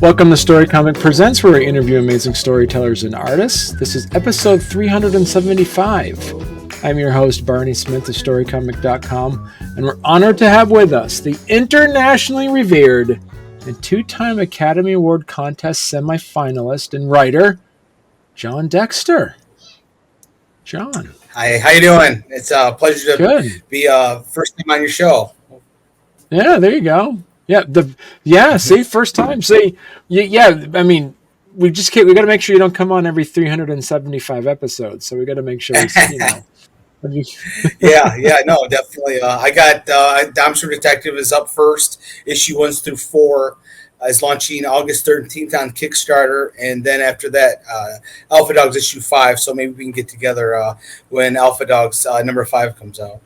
Welcome to Storycomic Presents, where we interview amazing storytellers and artists. This is episode 375. I'm your host, Barney Smith of Storycomic.com, and we're honored to have with us the internationally revered and two-time Academy Award contest semi-finalist and writer, Jon Dexter. Jon. Hi, how you doing? It's a pleasure to be first time on your show. Yeah, there you go. See, first time. See, I mean, we got to make sure you don't come on every 375 episodes. So we got to make sure we, No, definitely. I got Domster Detective is up first. Issue 1 through 4 is launching August 13th on Kickstarter, and then after that, Alpha Dogs issue 5. So maybe we can get together when Alpha Dogs number 5 comes out.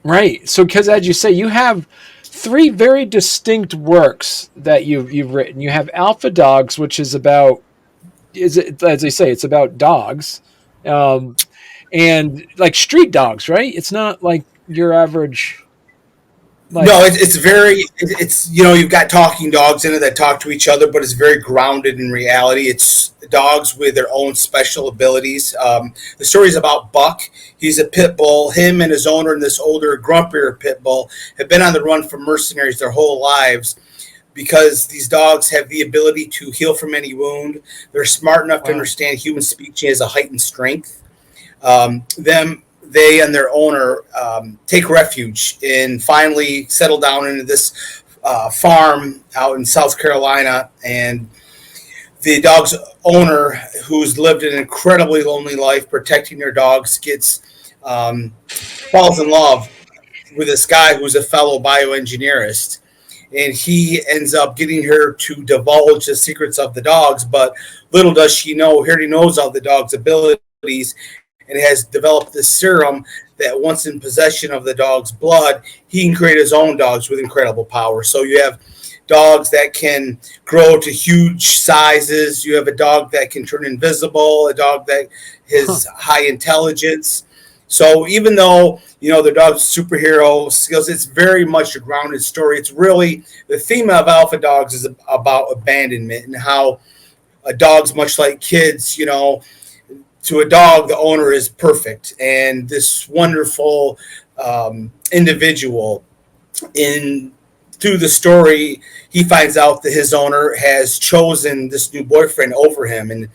Right. So, because as you say, you have 3 very distinct works that you've written. You have Alpha Dogs, which is about, as they say, it's about dogs, and like street dogs, right? It's not like your average. No, it's you've got talking dogs in it that talk to each other, but it's very grounded in reality. It's dogs with their own special abilities. The story is about Buck. He's a pit bull. Him and his owner and this older, grumpier pit bull have been on the run from mercenaries their whole lives because these dogs have the ability to heal from any wound. They're smart enough to understand human speech as a heightened strength. They and their owner take refuge and finally settle down into this farm out in South Carolina. And the dog's owner, who's lived an incredibly lonely life protecting their dogs, falls in love with this guy who's a fellow bioengineerist. And he ends up getting her to divulge the secrets of the dogs. But little does she know, he already knows all the dog's abilities and has developed this serum that once in possession of the dog's blood, he can create his own dogs with incredible power. So you have dogs that can grow to huge sizes. You have a dog that can turn invisible, a dog that has high intelligence. So even though, the dog's superhero skills, it's very much a grounded story. It's really, the theme of Alpha Dogs is about abandonment and how dogs, much like kids, to a dog, the owner is perfect. And this wonderful individual, through the story, he finds out that his owner has chosen this new boyfriend over him. And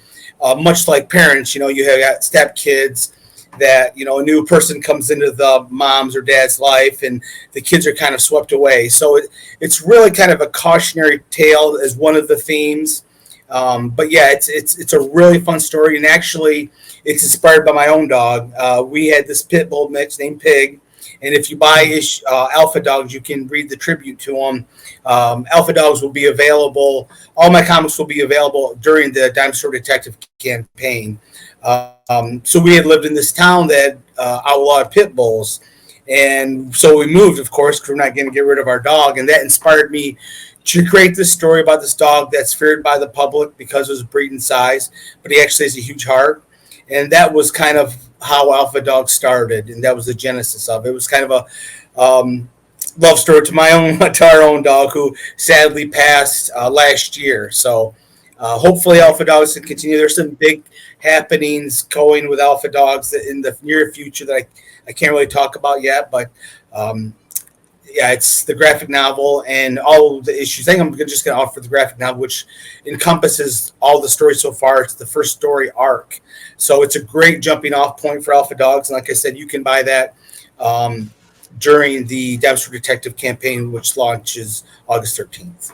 much like parents, you have got stepkids that, a new person comes into the mom's or dad's life and the kids are kind of swept away. So it's really kind of a cautionary tale as one of the themes. But yeah, it's a really fun story, and actually, it's inspired by my own dog. We had this pit bull mix named Pig, and if you buy Alpha Dogs, you can read the tribute to them. Alpha Dogs will be available. All my comics will be available during the Dime Store Detective campaign. So we had lived in this town that outlawed pit bulls, and so we moved, of course, because we're not going to get rid of our dog, and that inspired me to create this story about this dog that's feared by the public because of his breed size, but he actually has a huge heart. And that was kind of how Alpha Dog started, and that was the genesis of it. It was kind of a love story to our own dog, who sadly passed last year. So hopefully Alpha Dogs can continue. There's some big happenings going with Alpha Dogs in the near future that I can't really talk about yet, but it's the graphic novel and all the issues. I think I'm just going to offer the graphic novel, which encompasses all the stories so far. It's the first story arc. So it's a great jumping off point for Alpha Dogs. And like I said, you can buy that during the Dempster Detective campaign, which launches August 13th.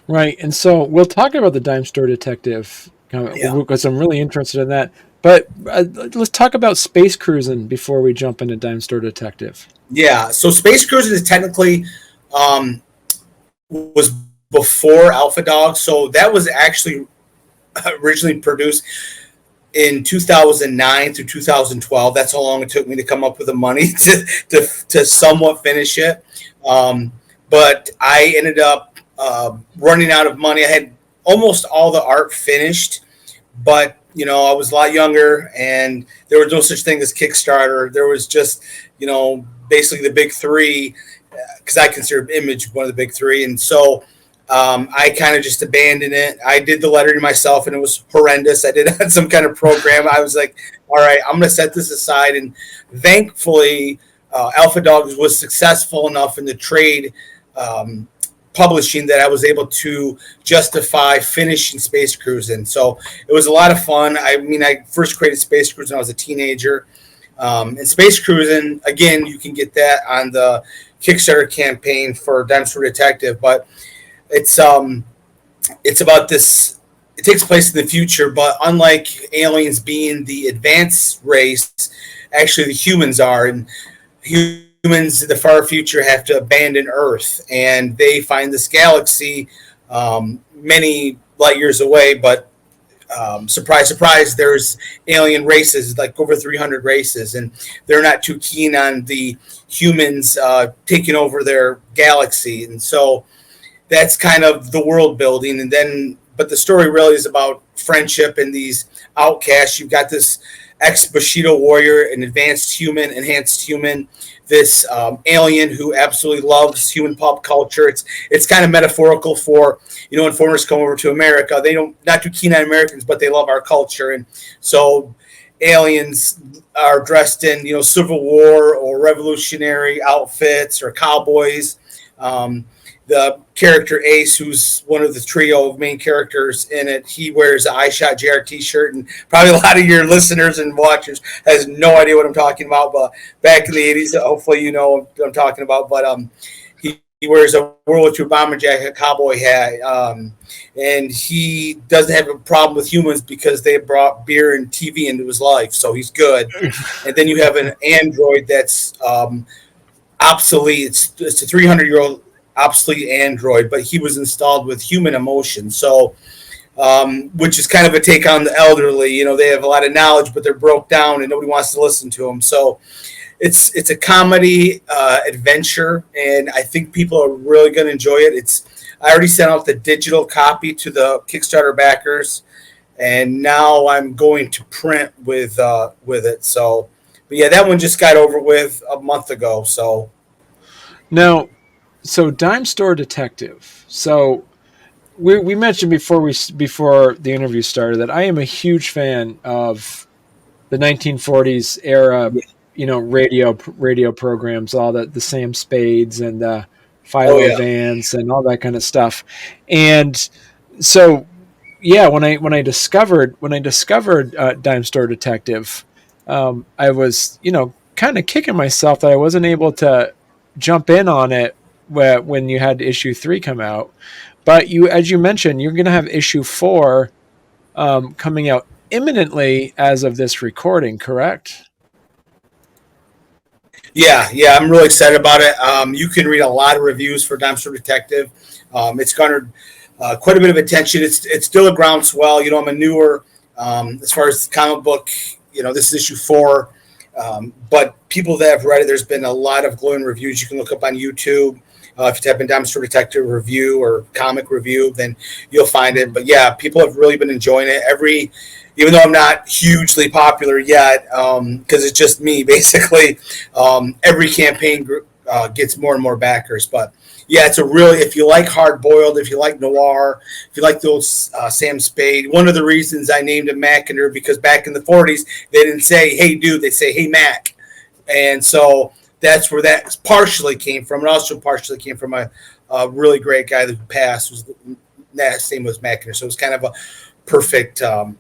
Right. And so we'll talk about the Dime Store Detective because I'm really interested in that. But let's talk about Space Cruising before we jump into Dime Store Detective. Yeah, so Space Cruising is technically was before Alpha Dog, so that was actually originally produced in 2009 through 2012. That's how long it took me to come up with the money to somewhat finish it. But I ended up running out of money. I had almost all the art finished, but I was a lot younger, and there was no such thing as Kickstarter. There was just, basically the big three, because I consider Image one of the big three. And so I kind of just abandoned it. I did the lettering myself, and it was horrendous. I did it on some kind of program. I was like, all right, I'm going to set this aside. And thankfully, Alpha Dogs was successful enough in the trade publishing that I was able to justify finishing Space Cruising. So it was a lot of fun. I mean, I first created Space Cruising when I was a teenager. And Space Cruising, again, you can get that on the Kickstarter campaign for Dexter Detective, but it's about this. It takes place in the future, but unlike aliens being the advanced race, actually the humans are, and humans in the far future have to abandon Earth, and they find this galaxy many light years away. But surprise, surprise, there's alien races, like over 300 races, and they're not too keen on the humans taking over their galaxy, and so that's kind of the world building. And then, but the story really is about friendship and these outcasts. You've got this ex-Bushido warrior, an advanced human, enhanced human, this alien who absolutely loves human pop culture. It's kind of metaphorical for, when foreigners come over to America, they don't, not too keen on Americans, but they love our culture. And so aliens are dressed in, Civil War or revolutionary outfits or cowboys. The character Ace, who's one of the trio of main characters in it, he wears an I Shot JR t-shirt, and probably a lot of your listeners and watchers has no idea what I'm talking about. But back in the 80s, hopefully you know what I'm talking about. But he wears a World War II bomber jacket, cowboy hat, and he doesn't have a problem with humans because they brought beer and TV into his life, so he's good. And then you have an android that's obsolete. It's a 300-year-old obsolete android, but he was installed with human emotion. So, which is kind of a take on the elderly. They have a lot of knowledge, but they're broke down and nobody wants to listen to them. So it's a comedy adventure, and I think people are really going to enjoy it. I already sent out the digital copy to the Kickstarter backers, and now I'm going to print with it. So, but yeah, that one just got over with a month ago. So now. So Dime Store Detective. So we mentioned before the interview started that I am a huge fan of the 1940s era, radio programs, all the Sam Spades and the Philo Vance and all that kind of stuff. And so, yeah, when I discovered Dime Store Detective, I was kind of kicking myself that I wasn't able to jump in on it when you had issue 3 come out. But as you mentioned, you're going to have issue 4 coming out imminently as of this recording, correct? Yeah, I'm really excited about it. You can read a lot of reviews for Dime Store Detective. It's garnered quite a bit of attention. It's still a groundswell. I'm a newer as far as the comic book. This is issue 4. But people that have read it, there's been a lot of glowing reviews. You can look up on YouTube. If you type in Dime Store Detective review or comic review, then you'll find it. But yeah, people have really been enjoying it. Even though I'm not hugely popular yet, because it's just me basically, every campaign group gets more and more backers. But yeah, if you like hard boiled, if you like noir, if you like those Sam Spade, one of the reasons I named him Mackinder, because back in the 40s, they didn't say, hey dude, they say, hey Mac. And so that's where that partially came from. It also partially came from a really great guy that passed, whose last name was Mackinder. So it was kind of a perfect way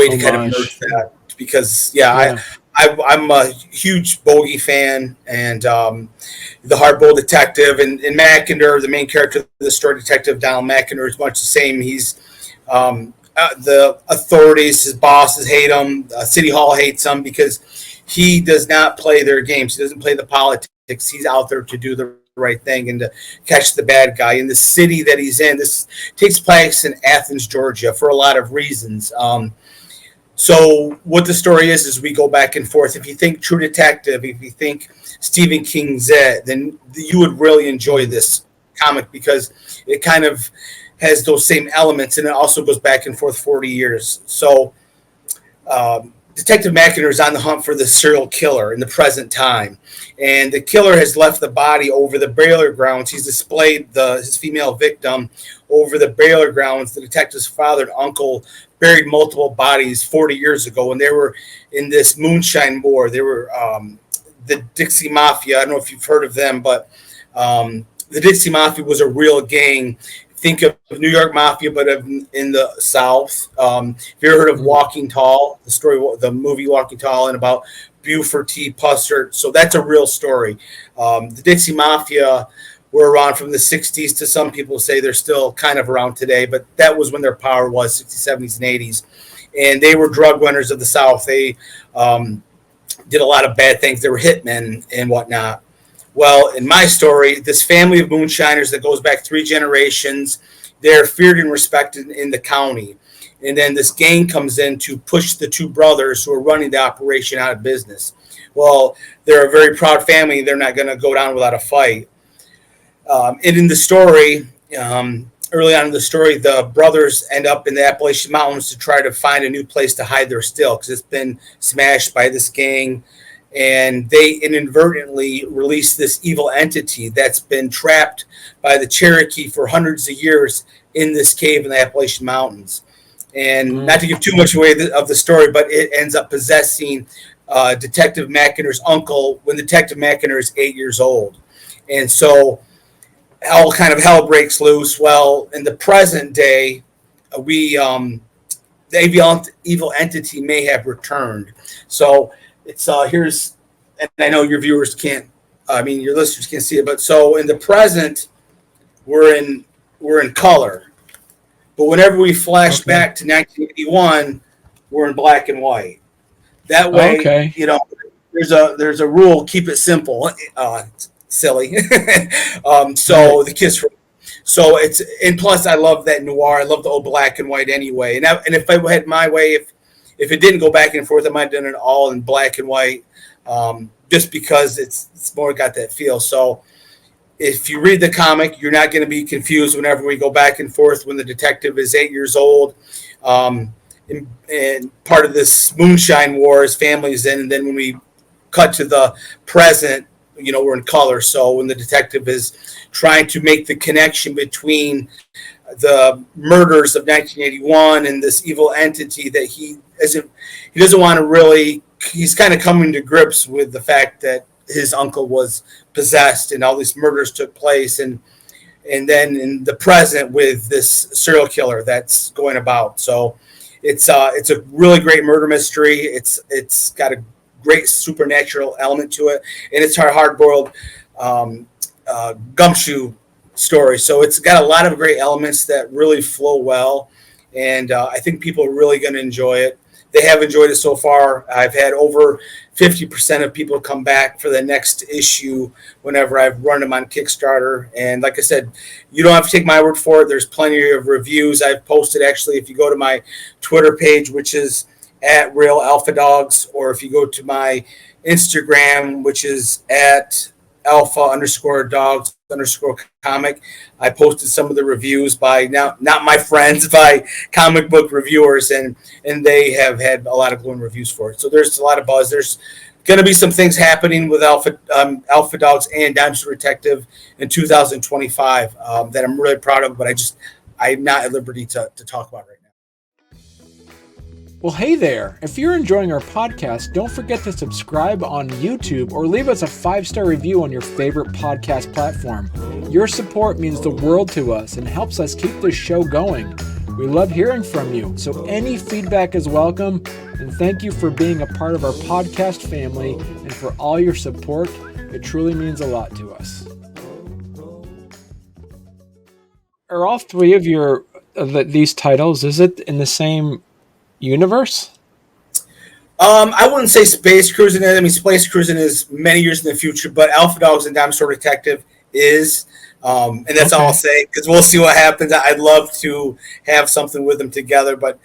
to kind of merge that, because I'm a huge Bogey fan, and the hardboiled detective and Mackinder, the main character of the story, Detective Donald Mackinder, is much the same. He's the authorities, his bosses hate him. City Hall hates him because he does not play their games. He doesn't play the politics. He's out there to do the right thing and to catch the bad guy. In the city that he's in, this takes place in Athens, Georgia, for a lot of reasons. So what the story is we go back and forth. If you think True Detective, if you think Stephen King's It, then you would really enjoy this comic, because it kind of has those same elements, and it also goes back and forth 40 years. So Detective Mackinder is on the hunt for the serial killer in the present time, and the killer has left the body over the burial grounds. He's displayed his female victim over the burial grounds. The detective's father and uncle buried multiple bodies 40 years ago, and they were in this moonshine war. They were the Dixie Mafia. I don't know if you've heard of them, but the Dixie Mafia was a real gang. Think of New York Mafia, but in the South. Have you ever heard of Walking Tall? The movie Walking Tall, and about Buford T. Pussert. So that's a real story. The Dixie Mafia were around from the 60s to some people say they're still kind of around today, but that was when their power was 60s, 70s, and 80s. And they were drug runners of the South. They did a lot of bad things. They were hitmen and whatnot. Well, in my story, this family of moonshiners that goes back 3 generations, they're feared and respected in the county. And then this gang comes in to push the 2 brothers who are running the operation out of business. Well, they're a very proud family. They're not going to go down without a fight. And in the story, early on in the story, the brothers end up in the Appalachian Mountains to try to find a new place to hide their still because it's been smashed by this gang. And they inadvertently release this evil entity that's been trapped by the Cherokee for hundreds of years in this cave in the Appalachian Mountains. And not to give too much away of the story, but it ends up possessing Detective Mackinder's uncle when Detective Mackinder is 8 years old. And so all kind of hell breaks loose. Well, in the present day, the evil entity may have returned. So it's here's, and I know your viewers can't, your listeners can't see it, but so in the present, we're in color, but whenever we flash back to 1981, we're in black and white. That way, there's a rule: keep it simple. Silly. So the kiss. So it's, and plus I love that noir. I love the old black and white anyway. And if I had my way, if it didn't go back and forth, I might have done it all in black and white, just because it's more got that feel. So if you read the comic, you're not going to be confused whenever we go back and forth when the detective is 8 years old. And part of this moonshine war, his family's in. And then when we cut to the present, we're in color. So when the detective is trying to make the connection between the murders of 1981 and this evil entity that he doesn't want to really, he's kind of coming to grips with the fact that his uncle was possessed and all these murders took place, and then in the present with this serial killer that's going about. So it's a really great murder mystery. It's got a great supernatural element to it, and it's our hard-boiled gumshoe story. So it's got a lot of great elements that really flow well, and I think people are really going to enjoy it. They have enjoyed it so far. I've had over 50% of people come back for the next issue whenever I've run them on Kickstarter. And like I said, you don't have to take my word for it. There's plenty of reviews I've posted. Actually, if you go to my Twitter page, which is at Real Alpha Dogs, or if you go to my Instagram, which is at Alpha_Dogs_comic, I posted some of the reviews by not my friends, by comic book reviewers, and they have had a lot of glowing reviews for it. So there's a lot of buzz. There's going to be some things happening with Alpha Dogs and Dime Store Detective in 2025 that I'm really proud of, but I'm not at liberty to talk about right now. Well, hey there. If you're enjoying our podcast, don't forget to subscribe on YouTube or leave us a 5-star review on your favorite podcast platform. Your support means the world to us and helps us keep this show going. We love hearing from you, so any feedback is welcome. And thank you for being a part of our podcast family and for all your support. It truly means a lot to us. Are all 3 of these titles, is it in the same universe? I wouldn't say Space Cruising. I mean, Space Cruising is many years in the future, but Alpha Dogs and Dime Store Detective is, and that's all I'll say, because we'll see what happens. I'd love to have something with them together, but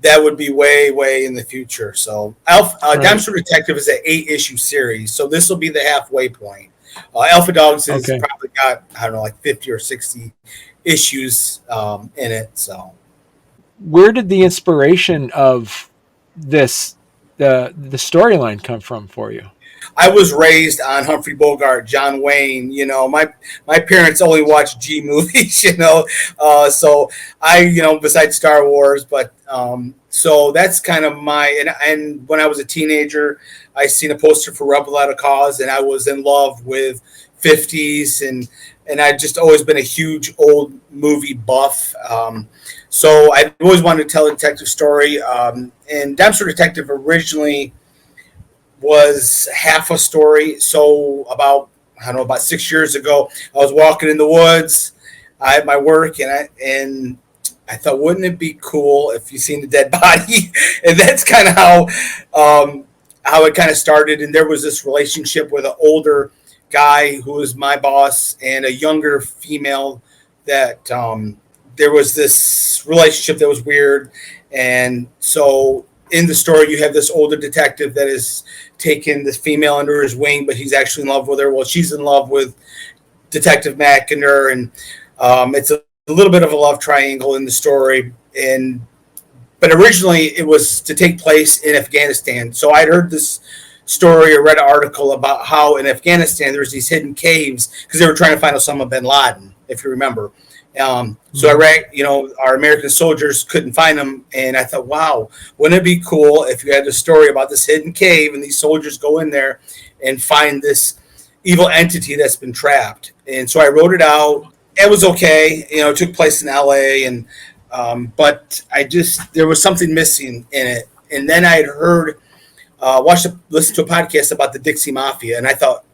that would be way, way in the future. So Dime Store Detective is an 8-issue series, so this will be the halfway point. Alpha Dogs has probably got, I don't know, like 50 or 60 issues in it. So, where did the inspiration of this the storyline come from for you? I was raised on Humphrey Bogart, John Wayne. My parents only watched G movies. So besides Star Wars, but so that's kind of and when I was a teenager, I seen a poster for Rebel Without a Cause, and I was in love with 50s and I'd just always been a huge old movie buff. So I always wanted to tell a detective story. And Dempster Detective originally was half a story. So about 6 years ago, I was walking in the woods. I had my work, and I thought, wouldn't it be cool if you seen the dead body? And that's kind of how it kind of started. And there was this relationship with an older guy who was my boss and a younger female that there was this relationship that was weird. And so in the story, you have this older detective that is taken this female under his wing, but he's actually in love with her. Well, she's in love with Detective Mackinder, and it's a little bit of a love triangle in the story. But originally, it was to take place in Afghanistan. So I'd heard this story or read an article about how in Afghanistan there's these hidden caves because they were trying to find Osama bin Laden, if you remember. So Iraq, our American soldiers couldn't find them, and I thought, wow, wouldn't it be cool if you had a story about this hidden cave and these soldiers go in there and find this evil entity that's been trapped? And so I wrote it out. It was okay, it took place in LA, and but there was something missing in it. And then I had listened to a podcast about the Dixie Mafia, and I thought,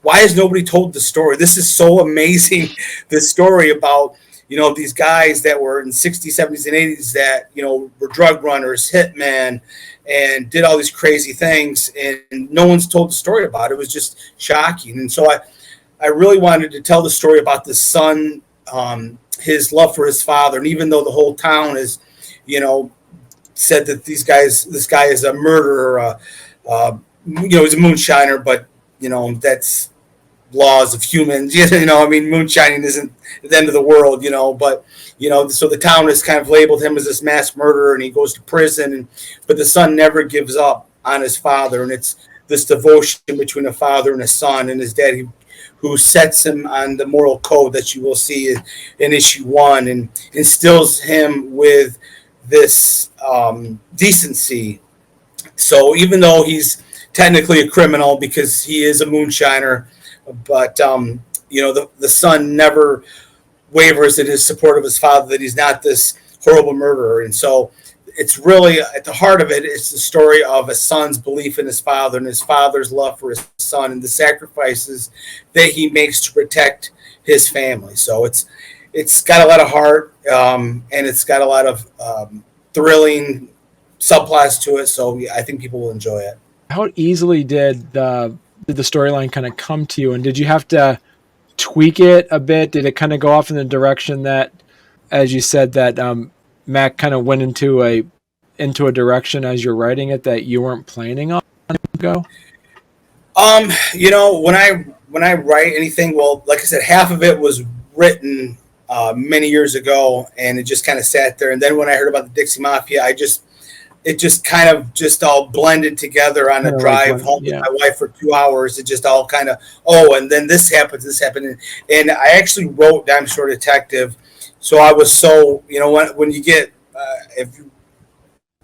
why has nobody told the story? This is so amazing. This story about, these guys that were in 60s, 70s, and 80s that, were drug runners, hitmen, and did all these crazy things. And no one's told the story about it. It was just shocking. And so I really wanted to tell the story about the son, his love for his father. And even though the whole town is, said that this guy is a murderer, he's a moonshiner, but, that's laws of humans, moonshining isn't the end of the world, but, so the town has kind of labeled him as this mass murderer, and he goes to prison, but the son never gives up on his father. And it's this devotion between a father and a son, and his dad who sets him on the moral code that you will see in issue 1 and instills him with this decency. So even though he's technically a criminal because he is a moonshiner, but the son never wavers in his support of his father, that he's not this horrible murderer. And so it's really at the heart of it, it's the story of a son's belief in his father and his father's love for his son and the sacrifices that he makes to protect his family. So it's got a lot of heart, and it's got a lot of thrilling subplots to it. So I think people will enjoy it. How easily did the storyline kind of come to you, and did you have to tweak it a bit? Did it kind of go off in the direction that, as you said, that Mac kind of went into a direction as you're writing it that you weren't planning on to go? When I write anything, well, like I said, half of it was written many years ago, and it just kind of sat there. And then when I heard about the Dixie Mafia, it just kind of just all blended together on a drive home with my wife for 2 hours. It just all kind of, and then this happened. And I actually wrote Dime Store Detective. So I was so, when you get,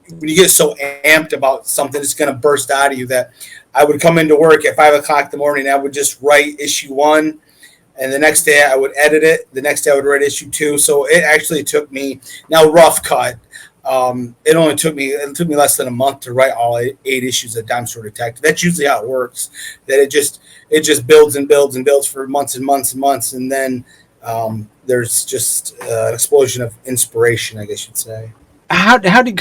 when you get so amped about something, it's going to burst out of you, that I would come into work at 5:00 in the morning. I would just write issue 1. And the next day I would edit it. The next day I would write issue 2. So it actually took me, now rough cut, it took me less than a month to write all 8 issues of Dime Store Detective. That's usually how it works. That it just builds and builds and builds for months and months and months, and then there's just an explosion of inspiration, I guess you'd say. How do you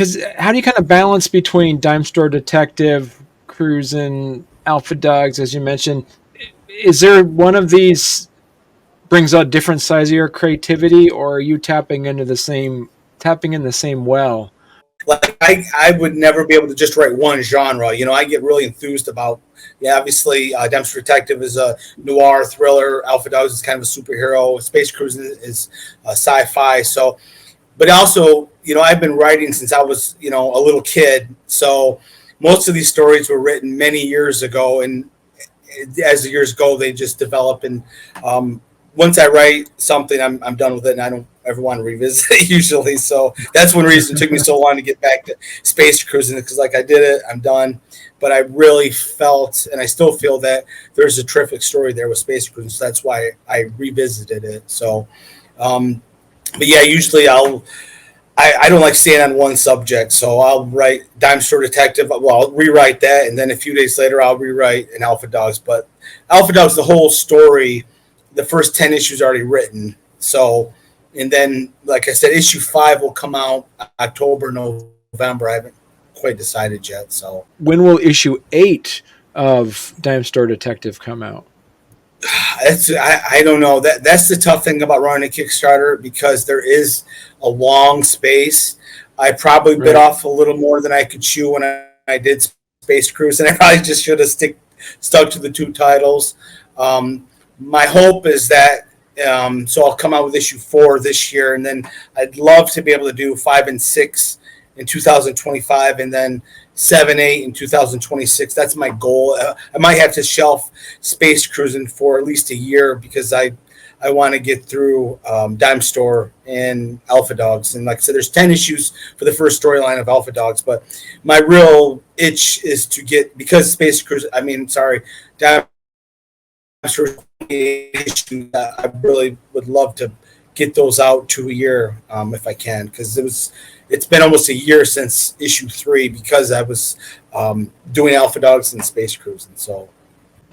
kind of balance between Dime Store Detective, Cruisin', Alpha Dogs, as you mentioned? Is there one of these brings out different size of your creativity, or are you tapping in the same well? Like I would never be able to just write one genre. I get really enthused about, obviously Dime Store Detective is a noir thriller. Alpha Dogs is kind of a superhero. Space Cruisin' is sci-fi. So, but also, I've been writing since I was, a little kid. So most of these stories were written many years ago, and as the years go, they just develop. And once I write something, I'm done with it, and I don't ever want to revisit it usually. So that's one reason it took me so long to get back to space cruising, because like I did it, I'm done. But I really felt, and I still feel, that there's a terrific story there with space cruising. So that's why I revisited it. So, but yeah, usually I don't like staying on one subject, so I'll write Dime Store Detective. Well, I'll rewrite that, and then a few days later, I'll rewrite an Alpha Dogs. But Alpha Dogs, the whole story, the first 10 issues already written. So, and then, like I said, issue 5 will come out October, November. I haven't quite decided yet. So, when will issue 8 of Dime Store Detective come out? I don't know. That's the tough thing about running a Kickstarter, because there is a long space. I probably bit off a little more than I could chew when I did Space Cruise, and I probably just should have stuck to the 2 titles. My hope is that so I'll come out with issue 4 this year, and then I'd love to be able to do 5 and 6 in 2025, and then 7, 8 in 2026. That's my goal. I might have to shelf Space Cruising for at least a year, because I want to get through Dime Store and Alpha Dogs. And like I said, there's 10 issues for the first storyline of Alpha Dogs, but my real itch is to get, because Space Cruise, Dime Store issues, I really would love to get those out to a year if I can, because it's been almost a year since issue 3, because I was doing Alpha Dogs and Space Cruising. So,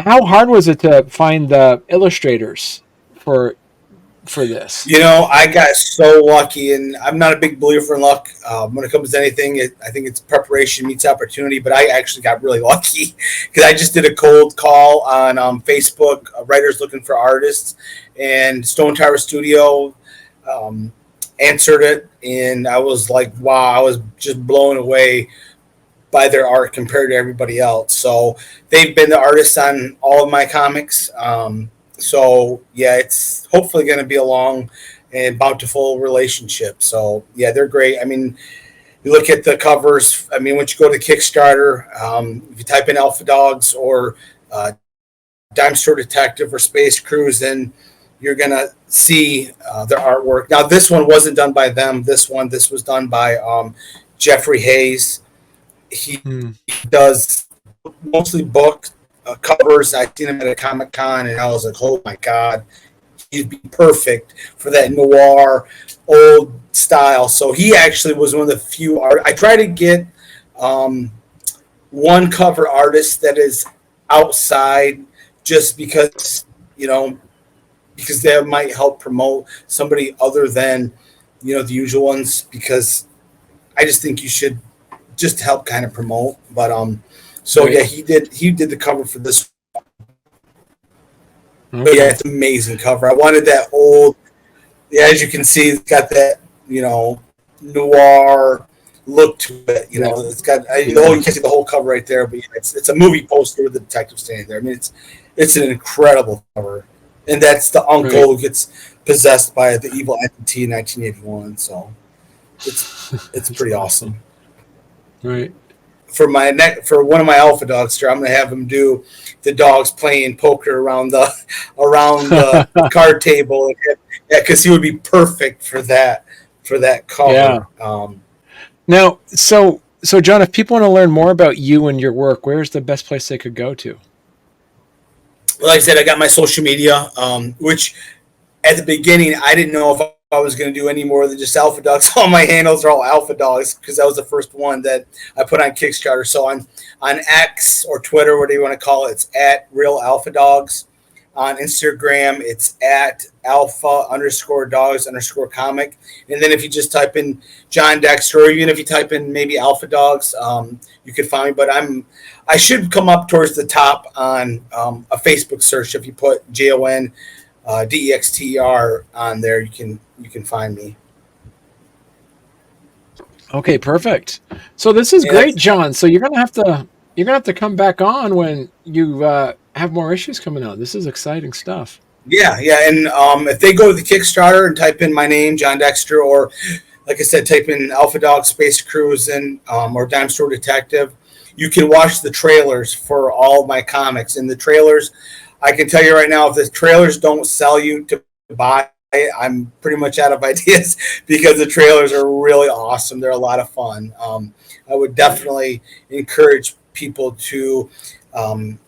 how hard was it to find the illustrators for this? I got so lucky, and I'm not a big believer in luck when it comes to anything. I think it's preparation meets opportunity, but I actually got really lucky, because I just did a cold call on Facebook, writers looking for artists, and Stone Tower Studio answered it, and I was like, wow, I was just blown away by their art compared to everybody else. So they've been the artists on all of my comics. So yeah, it's hopefully going to be a long and bountiful relationship. So yeah, they're great. I mean, you look at the covers. I mean, once you go to Kickstarter, if you type in Alpha Dogs or Dime Store Detective or Space Cruise, then you're going to see their artwork. Now, this one wasn't done by them. This was done by Jeffrey Hayes. He does mostly book covers. I seen him at a Comic-Con, and I was like, oh my God, he'd be perfect for that noir old style. So he actually was one of the few I try to get one cover artist that is outside, just because, because that might help promote somebody other than, the usual ones, because I just think you should just help kind of promote. But so yeah, he did the cover for this. Okay. But yeah, it's an amazing cover. I wanted that old, as you can see, it's got that, noir look to it. It's got you can't see the whole cover right there, but it's a movie poster with the detective standing there. I mean, it's an incredible cover. And that's the uncle who gets possessed by the evil entity in 1981. So it's pretty awesome. Right. For one of my Alpha Dogs, I'm going to have him do the dogs playing poker around the card table. Yeah, because he would be perfect for that cover. Yeah. Now, so John, if people want to learn more about you and your work, where's the best place they could go to? Well, like I said, I got my social media, which at the beginning I didn't know if I was going to do any more than just Alpha Dogs. All my handles are all Alpha Dogs, because that was the first one that I put on Kickstarter. So on X or Twitter, whatever you want to call it, it's at Real Alpha Dogs. On Instagram, it's at Alpha_Dogs_comic. And then if you just type in Jon Dexter, or even if you type in maybe Alpha Dogs, you could find me. But I should come up towards the top on a Facebook search. If you put JON DEXTER on there, you can find me. Okay, perfect. So this is great, John. So you're gonna have to come back on when you have more issues coming out. This is exciting stuff. Yeah, and if they go to the Kickstarter and type in my name, Jon Dexter, or like I said, type in Alpha Dog Space Cruise and or Dime Store Detective, you can watch the trailers for all of my comics. And the trailers, I can tell you right now, if the trailers don't sell you to buy, I'm pretty much out of ideas because the trailers are really awesome. They're a lot of fun. I would definitely encourage people to,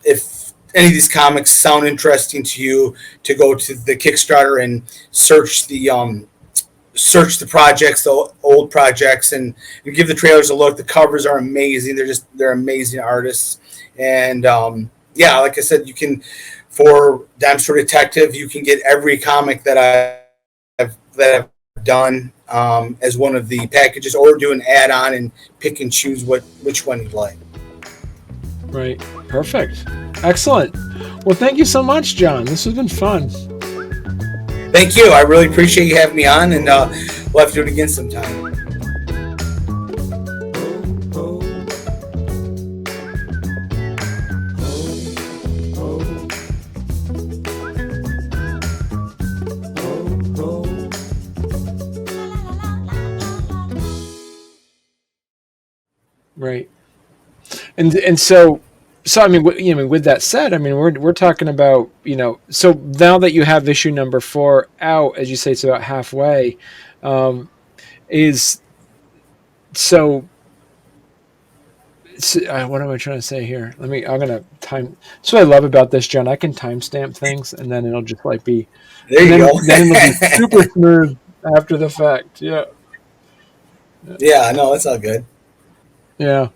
if any of these comics sound interesting to you, to go to the Kickstarter and search the projects, the old projects, and give the trailers a look. The covers are amazing. They're amazing artists. And like I said, you can, for Dime Store Detective, you can get every comic that I've done as one of the packages, or do an add-on and pick and choose which one you like. Right. Perfect. Excellent. Well, thank you so much, Jon. This has been fun. Thank you. I really appreciate you having me on, and we'll have to do it again sometime. Right. And so I mean, with that said, I mean, we're talking about, so now that you have issue number 4 out, as you say, it's about halfway, is so. What am I trying to say here? I'm gonna time. That's what I love about this, Jon. I can timestamp things, and then it'll just like be. There you go. Then it'll be super smooth after the fact. Yeah. Yeah, no, that's all good. Yeah.